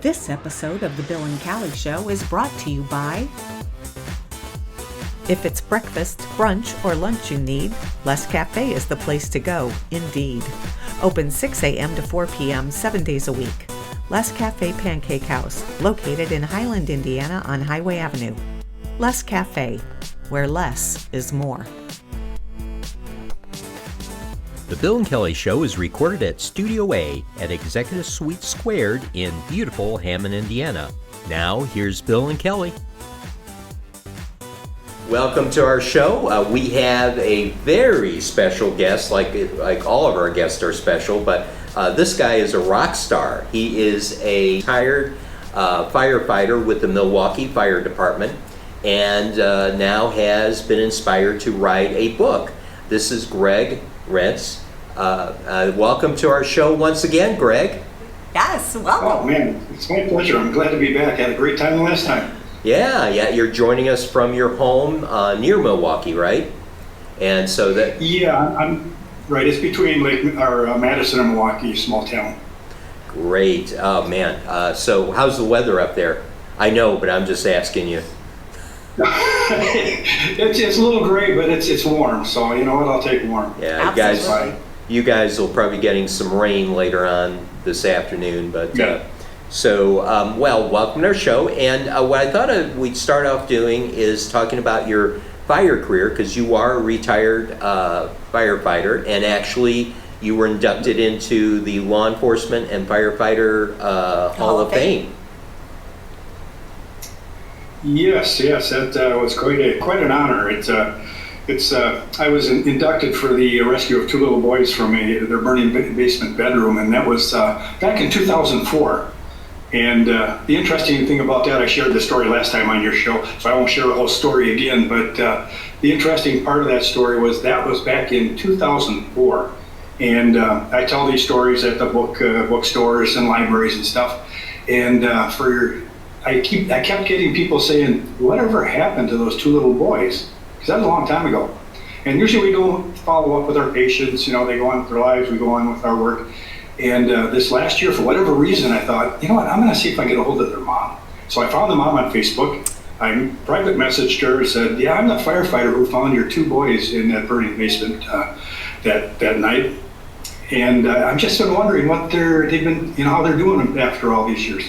This episode of The Bill and Callie Show is brought to you by... If it's breakfast, brunch, or lunch you need, Les Cafe is the place to go, indeed. Open 6 a.m. to 4 p.m. 7 days a week. Les Cafe Pancake House, located in Highland, Indiana on Highway Avenue. Les Cafe, where less is more. The Bill and Kelly Show is recorded at Studio A at Executive Suite Squared in beautiful Hammond, Indiana. Now, here's Bill and Kelly. Welcome to our show. We have a very special guest, like all of our guests are special, but this guy is a rock star. He is a retired firefighter with the Milwaukee Fire Department and now has been inspired to write a book. This is Greg Renz. Welcome to our show once again, Greg. Yes, welcome. Oh man, it's my pleasure. I'm glad to be back. Had a great time the last time. Yeah, you're joining us from your home near Milwaukee, right? And so that... Yeah, I'm right. It's between Madison and Milwaukee, small town. Great. Oh man. So how's the weather up there? I know, but I'm just asking you. It's a little gray, but it's warm. So you know what? I'll take warm. Yeah, you guys will probably be getting some rain later on this afternoon, but. Yeah. Welcome to our show. And what I thought we'd start off doing is talking about your fire career, because you are a retired firefighter, and actually you were inducted into the Law Enforcement and Firefighter Hall of Fame. Yes, that was quite an honor. I was inducted for the rescue of two little boys from their burning basement bedroom, and that was back in 2004. And the interesting thing about that, I shared the story last time on your show, so I won't share the whole story again, but the interesting part of that story was back in 2004. And I tell these stories at the bookstores and libraries and stuff. And I kept getting people saying, whatever happened to those two little boys? Because that was a long time ago. And usually we don't follow up with our patients, they go on with their lives, we go on with our work. And this last year, for whatever reason, I thought, you know what, I'm going to see if I can get a hold of their mom. So I found the mom on Facebook. I private messaged her and said, yeah, I'm the firefighter who found your two boys in that burning basement that night. And I've just been wondering how they're doing after all these years.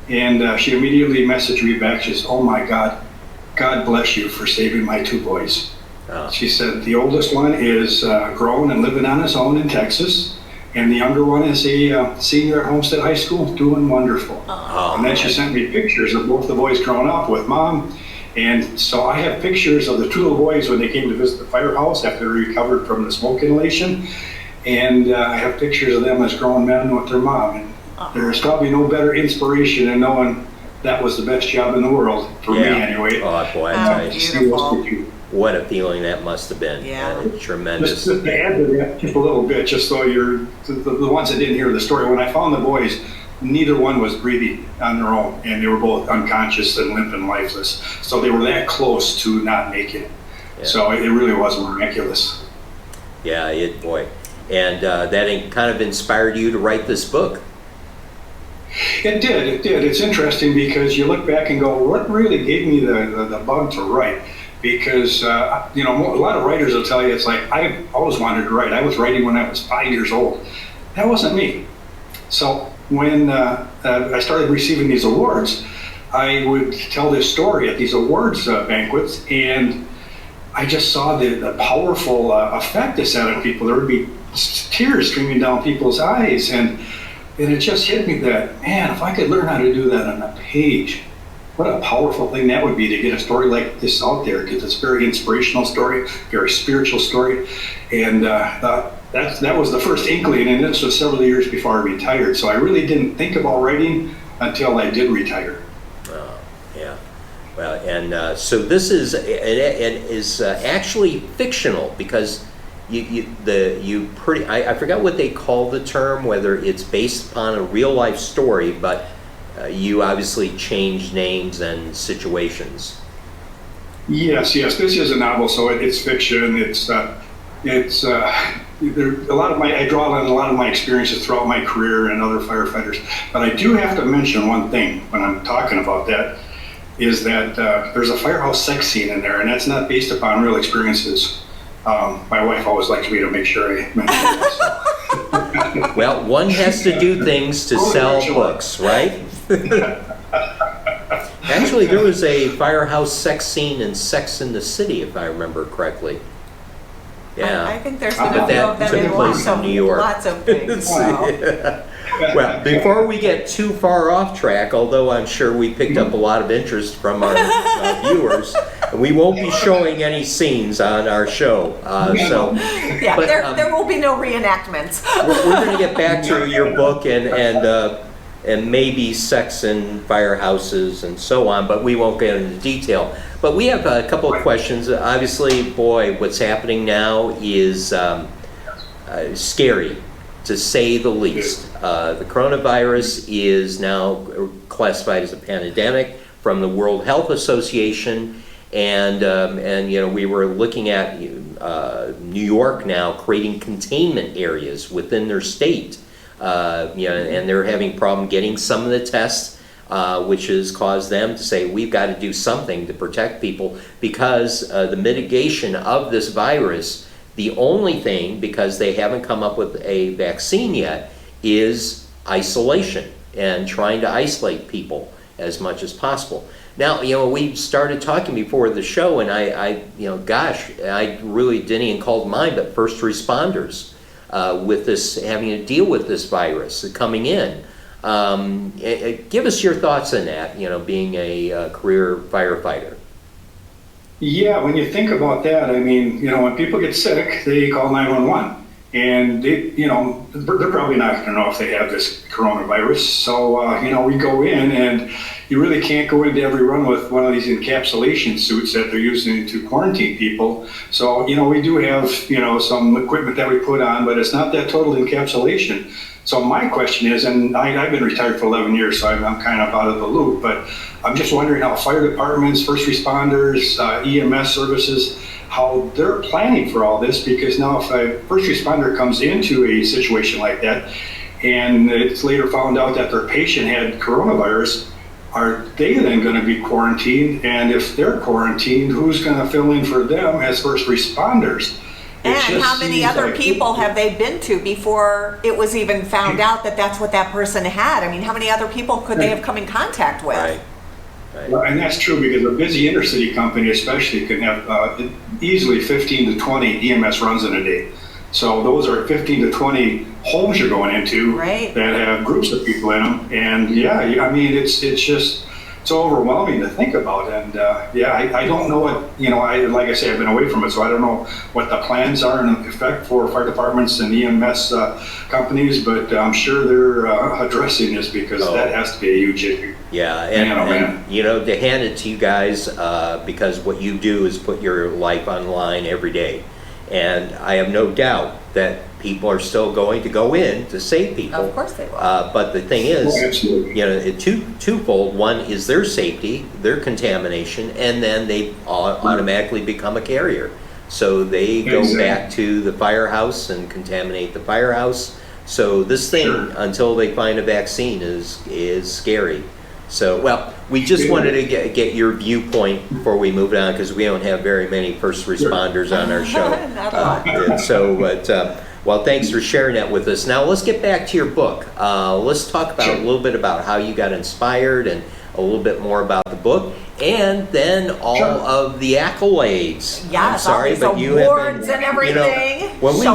And she immediately messaged me back. She says, oh my God, God bless you for saving my two boys. Oh. She said, the oldest one is grown and living on his own in Texas. And the younger one is a senior at Homestead High School, doing wonderful. Oh, and then she sent me pictures of both the boys growing up with mom. And so I have pictures of the two little boys when they came to visit the firehouse after they recovered from the smoke inhalation. And I have pictures of them as grown men with their mom. And there's probably no better inspiration in knowing that was the best job in the world, for me anyway. Oh boy, I tell you. What a feeling that must have been. Yeah. Tremendous. Just to add to that just a little bit, just so you're, the ones that didn't hear the story, when I found the boys, neither one was breathing on their own, and they were both unconscious and limp and lifeless. So they were that close to not making it. Yeah. So it really was miraculous. Yeah, And that kind of inspired you to write this book. It did. It's interesting because you look back and go, what really gave me the bug to write? Because, a lot of writers will tell you, it's like, I've always wanted to write. I was writing when I was 5 years old. That wasn't me. So when I started receiving these awards, I would tell this story at these awards banquets, and I just saw the powerful effect this had on people. There would be tears streaming down people's eyes, and it just hit me that, man, if I could learn how to do that on a page, what a powerful thing that would be, to get a story like this out there, because it's a very inspirational story, very spiritual story. And that was the first inkling, and this was several years before I retired. So I really didn't think about writing until I did retire. Oh, yeah. Well, and so this is actually fictional, because I forgot what they call the term, whether it's based upon a real life story, but you obviously change names and situations. Yes. This is a novel, so it's fiction. It's I draw on a lot of my experiences throughout my career and other firefighters. But I do have to mention one thing when I'm talking about that, is that there's a firehouse sex scene in there, and that's not based upon real experiences. My wife always likes me to make sure I mention it. Well, one has to do things to sell books, right? Actually, there was a firehouse sex scene in Sex and the City, if I remember correctly. Yeah. I think there's been a But few that of them took in place in New York. lots of things. Wow. Well, before we get too far off track, although I'm sure we picked up a lot of interest from our viewers, we won't be showing any scenes on our show. Yeah, but, there will be no reenactments. we're going to get back to your book and maybe sex in firehouses and so on, but we won't get into detail. But we have a couple of questions. Obviously, boy, what's happening now is scary, to say the least. The coronavirus is now classified as a pandemic from the World Health Association, and we were looking at New York now creating containment areas within their state. And they're having a problem getting some of the tests, which has caused them to say, we've got to do something to protect people, because the mitigation of this virus, the only thing, because they haven't come up with a vaccine yet, is isolation and trying to isolate people as much as possible. Now, we started talking before the show, and I really didn't even call to mind, but first responders. With this, having to deal with this virus coming in. Give us your thoughts on that, being a career firefighter. Yeah, when you think about that, I mean, when people get sick, they call 911. And they're probably not going to know if they have this coronavirus. So, we go in, and you really can't go into every run with one of these encapsulation suits that they're using to quarantine people. So, we do have, some equipment that we put on, but it's not that total encapsulation. So my question is, and I've been retired for 11 years, so I'm kind of out of the loop, but I'm just wondering how fire departments, first responders, EMS services, how they're planning for all this, because now if a first responder comes into a situation like that and it's later found out that their patient had coronavirus, are they then going to be quarantined? And if they're quarantined, who's going to fill in for them as first responders? And how many other people have they been to before it was even found out that that's what that person had? I mean, how many other people could they have come in contact with? Right. Well, and that's true, because a busy intercity company especially can have easily 15 to 20 EMS runs in a day. So those are 15 to 20 homes you're going into that have groups of people in them. And it's overwhelming to think about. And I don't know what, like I say, I've been away from it, so I don't know what the plans are in effect for fire departments and EMS companies, but I'm sure they're addressing this, because that has to be a huge issue. Yeah, and to hand it to you guys, because what you do is put your life online every day. And I have no doubt that people are still going to go in to save people. Of course they will. But the thing is, twofold. One is their safety, their contamination, and then they automatically become a carrier. So they go back to the firehouse and contaminate the firehouse. So this thing, until they find a vaccine, is scary. So, well, we just wanted to get your viewpoint before we move on, because we don't have very many first responders on our show. Not a lot. Well, thanks for sharing that with us. Now, let's get back to your book. Let's talk about a little bit about how you got inspired, and a little bit more about the book, and then all of the accolades. Yes, I'm sorry, but you awards have been, and everything. When we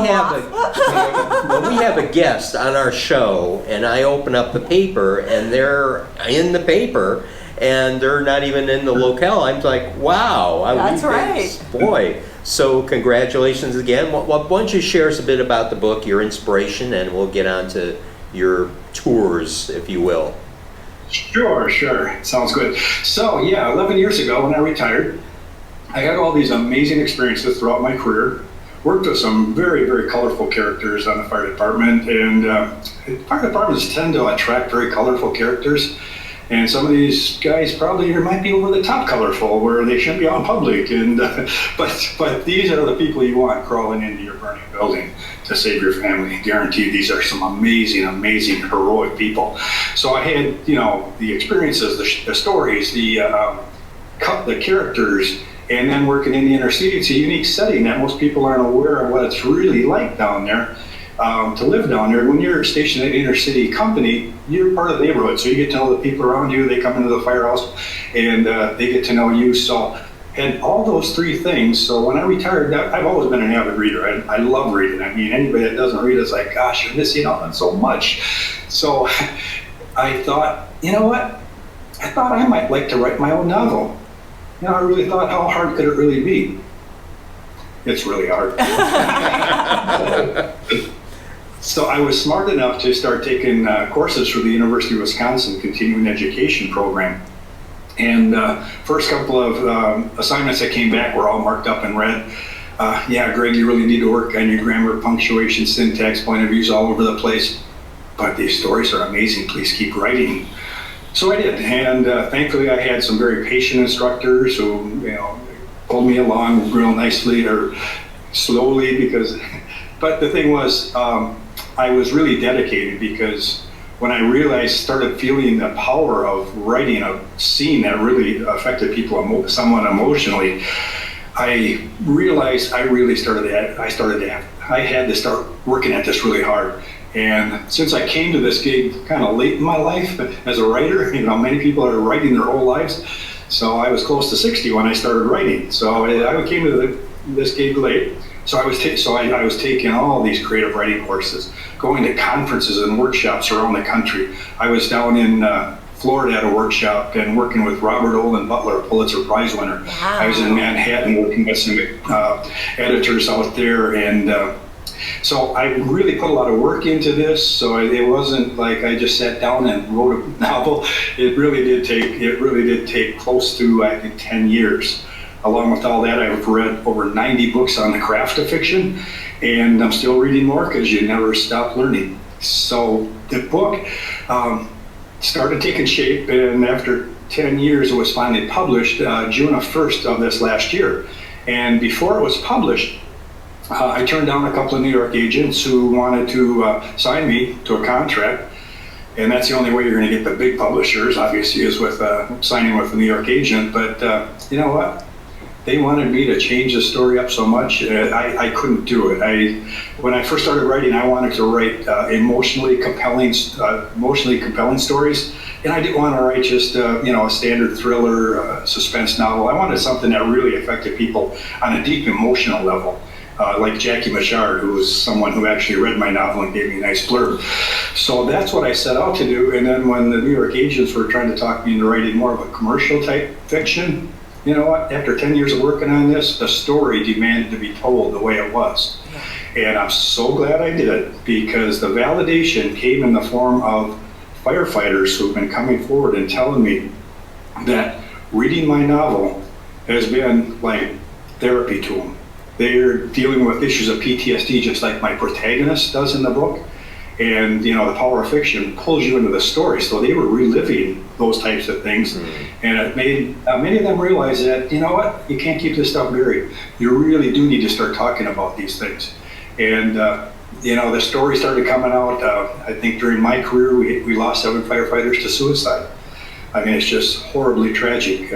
have a guest on our show, and I open up the paper, and they're in the paper, and they're not even in the locale, I'm like, wow. That's right. Boy. So congratulations again. Why don't you share us a bit about the book, your inspiration, and we'll get on to your tours, if you will. Sure. Sounds good. So 11 years ago when I retired, I had all these amazing experiences throughout my career. Worked with some very, very colorful characters on the fire department, and fire departments tend to attract very colorful characters. And some of these guys probably might be over the top colorful, where they shouldn't be out in public. And but these are the people you want crawling into your burning building to save your family. Guaranteed, these are some amazing, amazing, heroic people. So I had, the experiences, the stories, the characters, and then working in the inner city. It's a unique setting that most people aren't aware of what it's really like down there. To live down there. When you're stationed at an inner city company, you're part of the neighborhood, so you get to know the people around you. They come into the firehouse and they get to know you. So, and all those three things. So when I retired, I've always been an avid reader. I love reading. I mean, anybody that doesn't read is like, gosh, you're missing out on so much. So I thought, you know what? I thought I might like to write my own novel. I really thought, how hard could it really be? It's really hard. So I was smart enough to start taking courses through the University of Wisconsin continuing education program. And first couple of assignments that came back were all marked up in red. Yeah, Greg, you really need to work on your grammar, punctuation, syntax, point of views all over the place. But these stories are amazing. Please keep writing. So I did. And thankfully, I had some very patient instructors who, pulled me along real nicely or slowly because, but the thing was, I was really dedicated because when I started feeling the power of writing a scene that really affected people somewhat emotionally, I realized I had to start working at this really hard. And since I came to this gig kind of late in my life as a writer, many people are writing their whole lives. So I was close to 60 when I started writing. So I came to this gig late. So I was taking all these creative writing courses, going to conferences and workshops around the country. I was down in Florida at a workshop and working with Robert Olin Butler, Pulitzer Prize winner. Wow. I was in Manhattan working with some editors out there, and so I really put a lot of work into this. So it wasn't like I just sat down and wrote a novel. It really did take close to, I think, 10 years. Along with all that, I've read over 90 books on the craft of fiction, and I'm still reading more because you never stop learning. So the book started taking shape, and after 10 years, it was finally published June 1st of this last year. And before it was published, I turned down a couple of New York agents who wanted to sign me to a contract. And that's the only way you're going to get the big publishers, obviously, is with signing with a New York agent. But you know what? They wanted me to change the story up so much, I couldn't do it. When I first started writing, I wanted to write emotionally compelling stories, and I didn't want to write just a standard thriller, suspense novel. I wanted something that really affected people on a deep emotional level, like Jackie Machard, who was someone who actually read my novel and gave me a nice blurb. So that's what I set out to do. And then when the New York agents were trying to talk me into writing more of a commercial type fiction, you know what, after 10 years of working on this, the story demanded to be told the way it was. And I'm so glad I did it, because the validation came in the form of firefighters who've been coming forward and telling me that reading my novel has been like therapy to them. They're dealing with issues of PTSD just like my protagonist does in the book. And the power of fiction pulls you into the story. So they were reliving those types of things. And it made many of them realize that, you know what, you can't keep this stuff buried. You really do need to start talking about these things. And the story started coming out. I think during my career, we lost 7 firefighters to suicide. I mean, it's just horribly tragic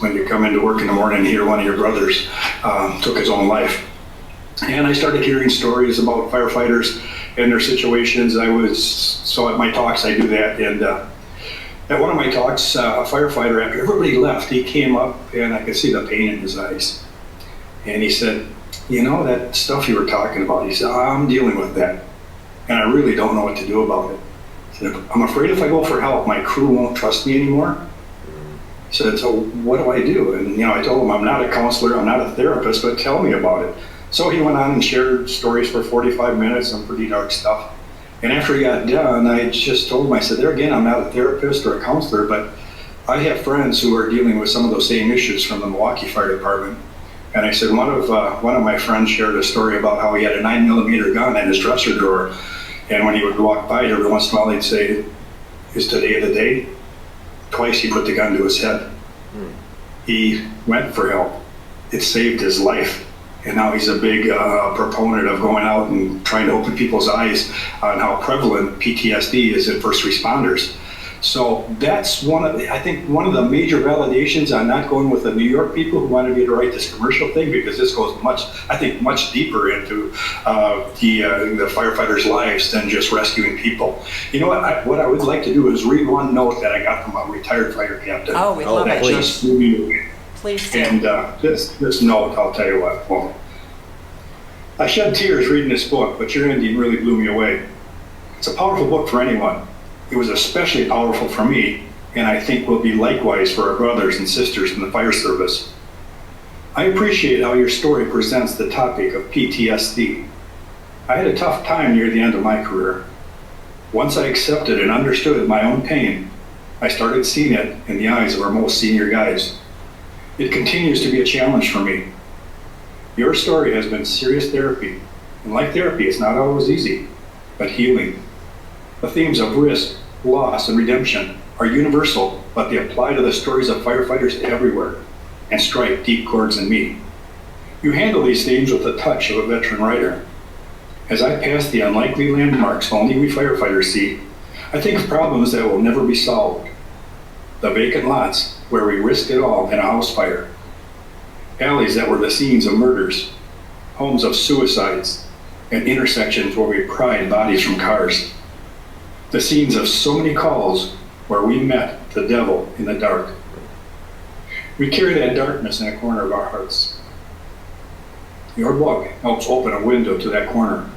when you come into work in the morning and hear one of your brothers took his own life. And I started hearing stories about firefighters and their situations. So at my talks, I do that. And at one of my talks, a firefighter, after everybody left, he came up and I could see the pain in his eyes. And he said, that stuff you were talking about, he said, I'm dealing with that. And I really don't know what to do about it. He said, I'm afraid if I go for help, my crew won't trust me anymore. He said, so what do I do? And I told him, I'm not a counselor, I'm not a therapist, but tell me about it. So he went on and shared stories for 45 minutes, some pretty dark stuff. And after he got done, I just told him, I said, there again, I'm not a therapist or a counselor, but I have friends who are dealing with some of those same issues from the Milwaukee Fire Department. And I said, one of my friends shared a story about how he had a 9mm gun in his dresser drawer. And when he would walk by, every once in a while, he'd say, is today the day? Twice he put the gun to his head. He went for help. It saved his life. And now he's a big proponent of going out and trying to open people's eyes on how prevalent PTSD is in first responders. So that's I think one of the major validations on not going with the New York people who wanted me to write this commercial thing, because this goes much deeper into the firefighters' lives than just rescuing people. You know what I would like to do is read one note that I got from a retired fire captain. Oh, we love it. Please. Just blew me away. Please do. And this note, I'll tell you what. Well, I shed tears reading this book, but your ending really blew me away. It's a powerful book for anyone. It was especially powerful for me, and I think will be likewise for our brothers and sisters in the fire service. I appreciate how your story presents the topic of PTSD. I had a tough time near the end of my career. Once I accepted and understood my own pain, I started seeing it in the eyes of our most senior guys. It continues to be a challenge for me. Your story has been serious therapy, and like therapy, it's not always easy, but healing. The themes of risk, loss, and redemption are universal, but they apply to the stories of firefighters everywhere and strike deep chords in me. You handle these themes with the touch of a veteran writer. As I pass the unlikely landmarks only we firefighters see, I think of problems that will never be solved. The vacant lots where we risked it all in a house fire. Alleys that were the scenes of murders, homes of suicides, and intersections where we pried bodies from cars. The scenes of so many calls where we met the devil in the dark. We carry that darkness in a corner of our hearts. Your book helps open a window to that corner,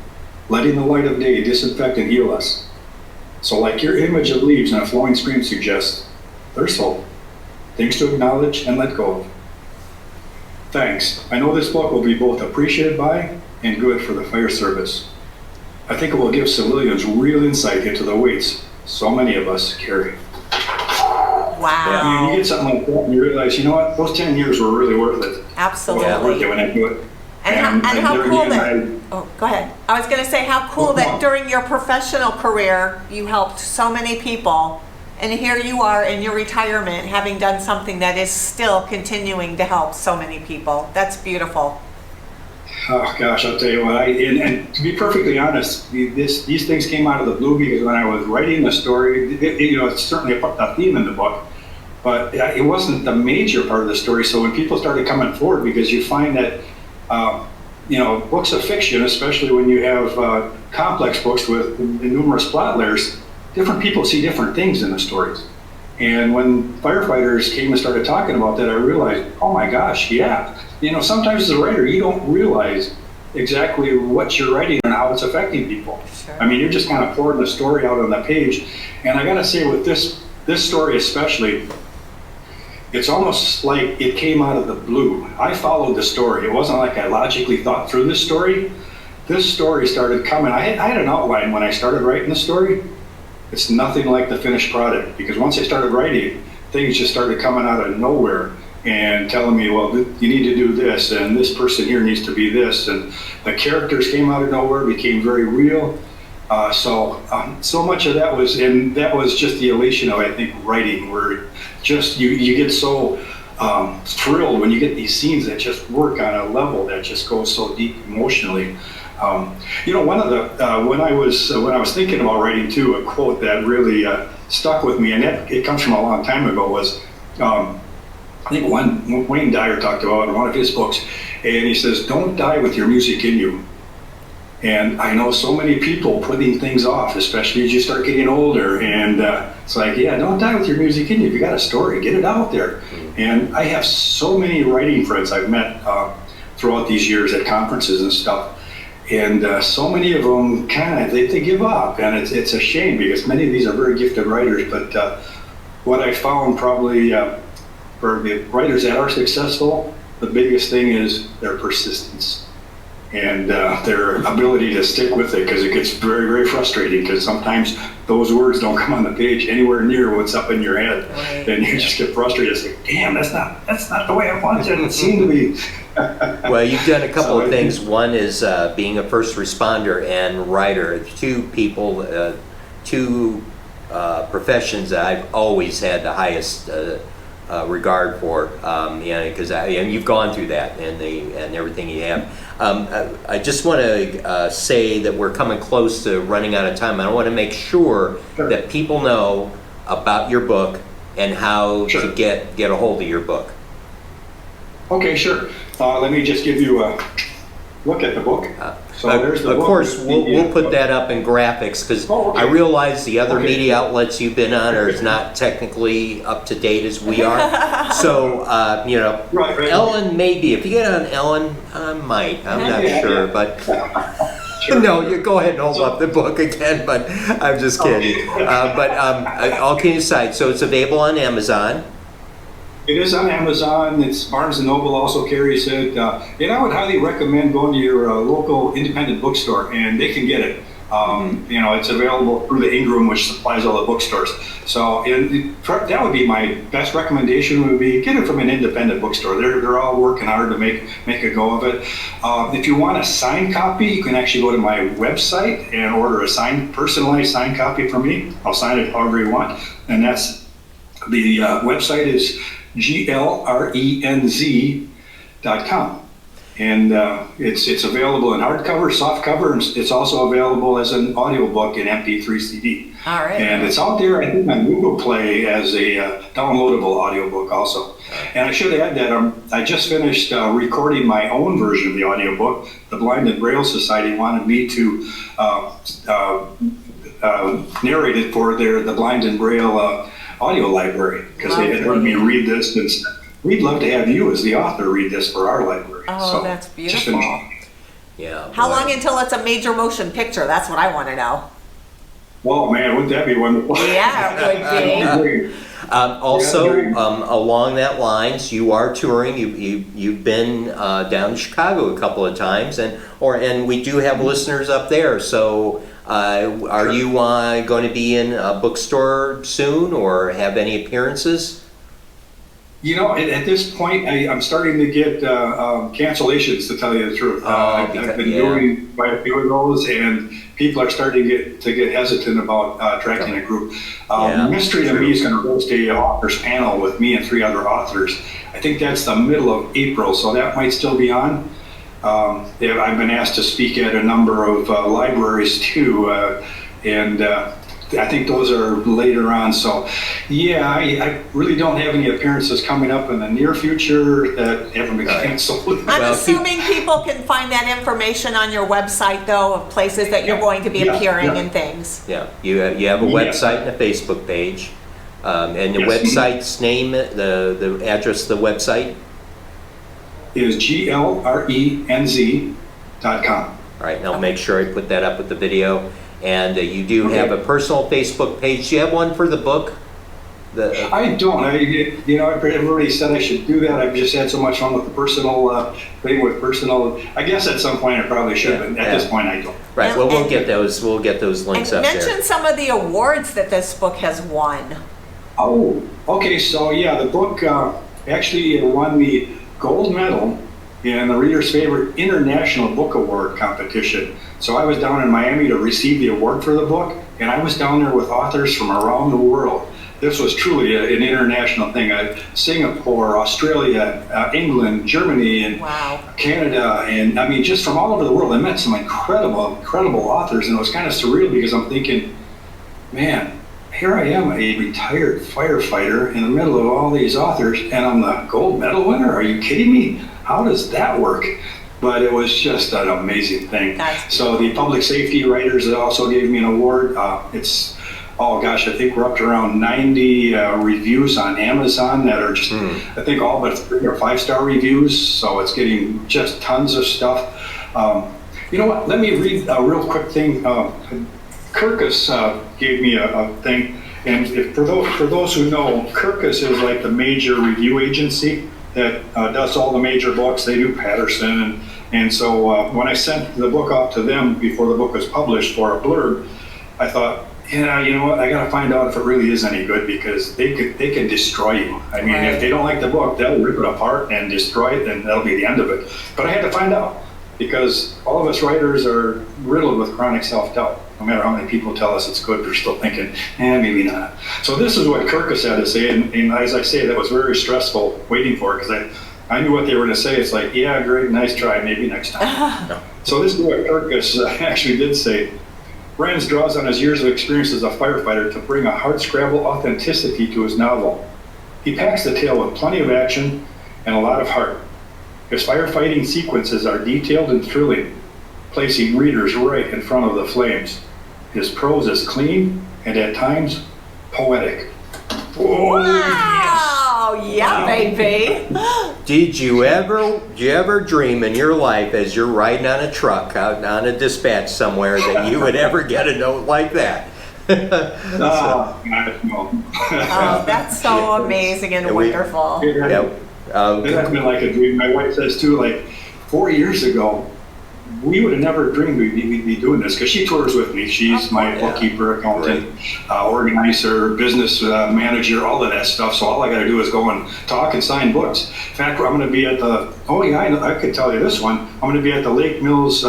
letting the light of day disinfect and heal us. So like your image of leaves in a flowing stream suggests, there's hope, things to acknowledge and let go of. Thanks. I know this book will be both appreciated by and good for the fire service. I think it will give civilians real insight into the weights so many of us carry. Wow. You get something like that and you realize, you know what, those 10 years were really worth it. Absolutely. Worth it when I do it. And how cool that, go ahead. I was going to say how cool that during your professional career, you helped so many people. And here you are in your retirement, having done something that is still continuing to help so many people. That's beautiful. Oh gosh, I'll tell you what, and to be perfectly honest, these things came out of the blue because when I was writing the story, it's certainly a theme in the book, but it wasn't the major part of the story. So when people started coming forward, because you find that, books of fiction, especially when you have complex books with numerous plot layers, different people see different things in the stories. And when firefighters came and started talking about that, I realized, oh my gosh, yeah. Sometimes as a writer, you don't realize exactly what you're writing and how it's affecting people. Sure. I mean, you're just kind of pouring the story out on the page. And I gotta say with this story especially, it's almost like it came out of the blue. I followed the story. It wasn't like I logically thought through this story. This story started coming. I had an outline when I started writing the story. It's nothing like the finished product, because once I started writing, things just started coming out of nowhere and telling me, well, you need to do this, and this person here needs to be this, and the characters came out of nowhere, became very real. So much of that was, and that was just the elation of, I think, writing, where just you get so thrilled when you get these scenes that just work on a level that just goes so deep emotionally. One of the when I was thinking about writing too, a quote that really stuck with me, and it comes from a long time ago, was I think Wayne Dyer talked about in one of his books, and he says, "Don't die with your music in you." And I know so many people putting things off, especially as you start getting older, and it's like, yeah, don't die with your music in you. If you got a story, get it out there. And I have so many writing friends I've met throughout these years at conferences and stuff. And so many of them they give up, and it's a shame, because many of these are very gifted writers. But what I found probably for the writers that are successful, the biggest thing is their persistence and their ability to stick with it, because it gets very, very frustrating, because sometimes those words don't come on the page anywhere near what's up in your head. Right. And you just get frustrated. It's like, damn, that's not the way I wanted it. It seemed to be. Well, you've done a couple of things. One is being a first responder and writer. Two professions that I've always had the highest regard for, because and you've gone through that and everything you have. I just want to say that we're coming close to running out of time. I want to make sure that people know about your book and how to get a hold of your book. Okay, sure. Let me just give you a look at the book. So there's the of book. course, we'll put that up in graphics, because I realize the other media outlets you've been on are not technically up to date as we are. So, Right. Ellen maybe. If you get on Ellen, I might. I'm not sure, but no, you go ahead and hold up the book again. But I'm just kidding. All kidding aside, so it's available on Amazon. It is on Amazon. It's Barnes & Noble also carries it. And I would highly recommend going to your local independent bookstore, and they can get it. It's available through the Ingram, which supplies all the bookstores. So that would be my best recommendation, would be get it from an independent bookstore. They're all working hard to make a go of it. If you want a signed copy, you can actually go to my website and order a personalized signed copy from me. I'll sign it however you want. And that's the website is GLRENZ.com. And it's available in hardcover, softcover, and it's also available as an audiobook in MP3 CD. All right. And it's out there, I think, on Google Play as a downloadable audiobook also. And I should add that I just finished recording my own version of the audiobook. The Blind and Braille Society wanted me to narrate it for the Blind and Braille audio library, because they had heard me read this and said, we'd love to have you as the author read this for our library. Oh, so that's beautiful. Yeah. How long until it's a major motion picture? That's what I want to know. Well, man, wouldn't that be wonderful? Yeah, it would be. Along that lines, you are touring. You've been down to Chicago a couple of times, and we do have listeners up there. So, are you going to be in a bookstore soon, or have any appearances? At this point, I'm starting to get cancellations, to tell you the truth. I've been doing quite a few of those, and people are starting to get hesitant about tracking a group. Mystery to Me is going to host a authors panel with me and 3 other authors. I think that's the middle of April, so that might still be on. I've been asked to speak at a number of libraries too, and I think those are later on. So, I really don't have any appearances coming up in the near future that haven't been canceled. I'm assuming people can find that information on your website, though, of places that you're going to be appearing and things. Yeah, you have a website and a Facebook page, and the website's name, the address of the website is GLRENZ.com. All right, and I'll make sure I put that up with the video. And you do have a personal Facebook page. Do you have one for the book? I don't. Everybody said I should do that. I've just had so much fun with the personal thing with personal. I guess at some point I probably should, but at this point I don't. Right. Well, we'll get those links up there. Mention some of the awards that this book has won. Oh, okay. So the book actually won the gold medal in the Reader's Favorite International Book Award competition. So I was down in Miami to receive the award for the book, and I was down there with authors from around the world. This was truly an international thing. Singapore, Australia, England, Germany, and Canada, and I mean, just from all over the world. I met some incredible authors, and it was kind of surreal because I'm thinking, man, here I am, a retired firefighter in the middle of all these authors, and I'm the gold medal winner? Are you kidding me? How does that work? But it was just an amazing thing. So the public safety writers also gave me an award. I think we're up to around 90 reviews on Amazon that are just, I think all but 3 or 5-star reviews. So it's getting just tons of stuff. You know what? Let me read a real quick thing. Kirkus gave me a thing. And for those who know, Kirkus is like the major review agency that does all the major books. They do Patterson, and so when I sent the book off to them before the book was published for a blurb, I thought, you know what, I gotta find out if it really is any good, because they can destroy you. I mean, if they don't like the book, they'll rip it apart and destroy it, and that'll be the end of it. But I had to find out, because all of us writers are riddled with chronic self-doubt. No matter how many people tell us it's good, we're still thinking, maybe not. So this is what Kirkus had to say, and as I say, that was very stressful waiting for it, because I knew what they were going to say. It's like, yeah, great, nice try, maybe next time. So this is what Kirkus actually did say. Renz draws on his years of experience as a firefighter to bring a hardscrabble authenticity to his novel. He packs the tale with plenty of action and a lot of heart. His firefighting sequences are detailed and thrilling, placing readers right in front of the flames. His prose is clean and at times poetic. Wow! Yeah, baby. Did you ever dream in your life as you're riding on a truck out on a dispatch somewhere that you would ever get a note like that? No. Oh, that's so amazing and wonderful. It has been like a dream. My wife says too, like 4 years ago, we would have never dreamed we'd be doing this, because she tours with me. She's my bookkeeper, accountant, organizer, business manager, all of that stuff. So all I got to do is go and talk and sign books. In fact, I'm going to be at I could tell you this one. I'm going to be at the Lake Mills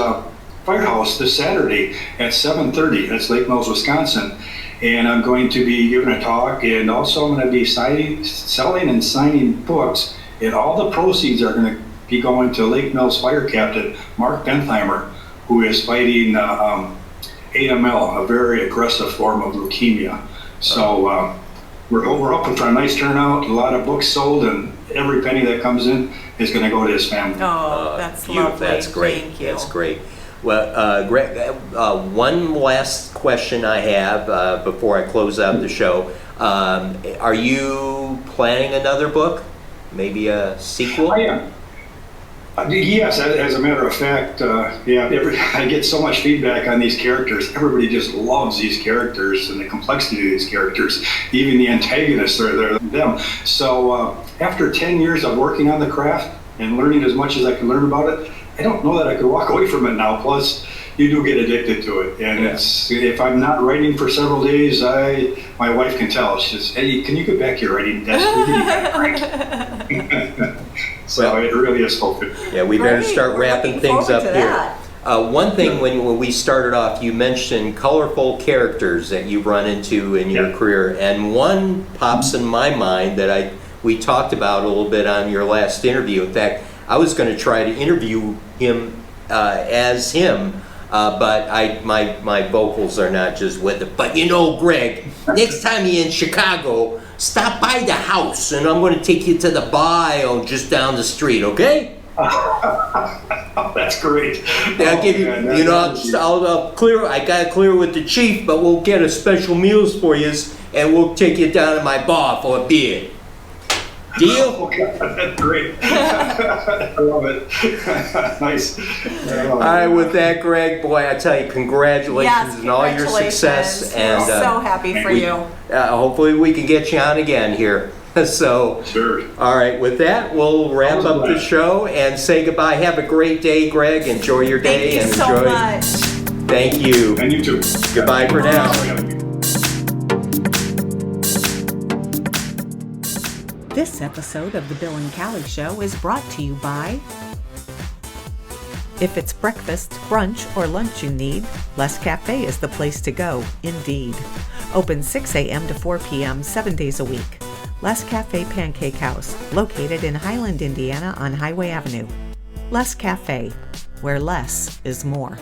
Firehouse this Saturday at 7:30. That's Lake Mills, Wisconsin. And I'm going to be giving a talk, and also I'm going to be selling and signing books, and all the proceeds are going to be going to Lake Mills Fire Captain Mark Bentheimer, who is fighting AML, a very aggressive form of leukemia. So we're hoping for a nice turnout, a lot of books sold, and every penny that comes in is going to go to his family. Oh, that's lovely. That's great. Thank you. That's great. Well, Greg, one last question I have before I close out the show. Are you planning another book? Maybe a sequel? I am. Yes, as a matter of fact, I get so much feedback on these characters. Everybody just loves these characters and the complexity of these characters. Even the antagonists are them. So after 10 years of working on the craft and learning as much as I can learn about it, I don't know that I could walk away from it now. Plus, you do get addicted to it. And if I'm not writing for several days, my wife can tell. She says, hey, can you get back to your writing desk? So it really is focused. Yeah, we better start wrapping things up here. One thing, when we started off, you mentioned colorful characters that you've run into in your career, and one pops in my mind that we talked about a little bit on your last interview. In fact, I was going to try to interview him as him, but my vocals are not just with it. But you know, Greg, next time you're in Chicago, stop by the house, and I'm going to take you to the bar just down the street, okay? That's great. I'll give you, I'll clear. I got to clear with the chief, but we'll get a special meals for you, and we'll take you down to my bar for a beer. Deal? Oh, God, that's great. I love it. Nice. All right, with that, Greg, boy, I tell you, congratulations on all your success. And we're so happy for you. Hopefully we can get you on again here. So, sure. All right, with that, we'll wrap up the show and say goodbye. Have a great day, Greg. Enjoy your day. Thank you so much. Thank you. And you too. Goodbye for now. This episode of The Bill and Callie Show is brought to you by... If it's breakfast, brunch, or lunch you need, Les Cafe is the place to go, indeed. Open 6 a.m. to 4 p.m. 7 days a week. Les Cafe Pancake House, located in Highland, Indiana on Highway Avenue. Les Cafe, where less is more.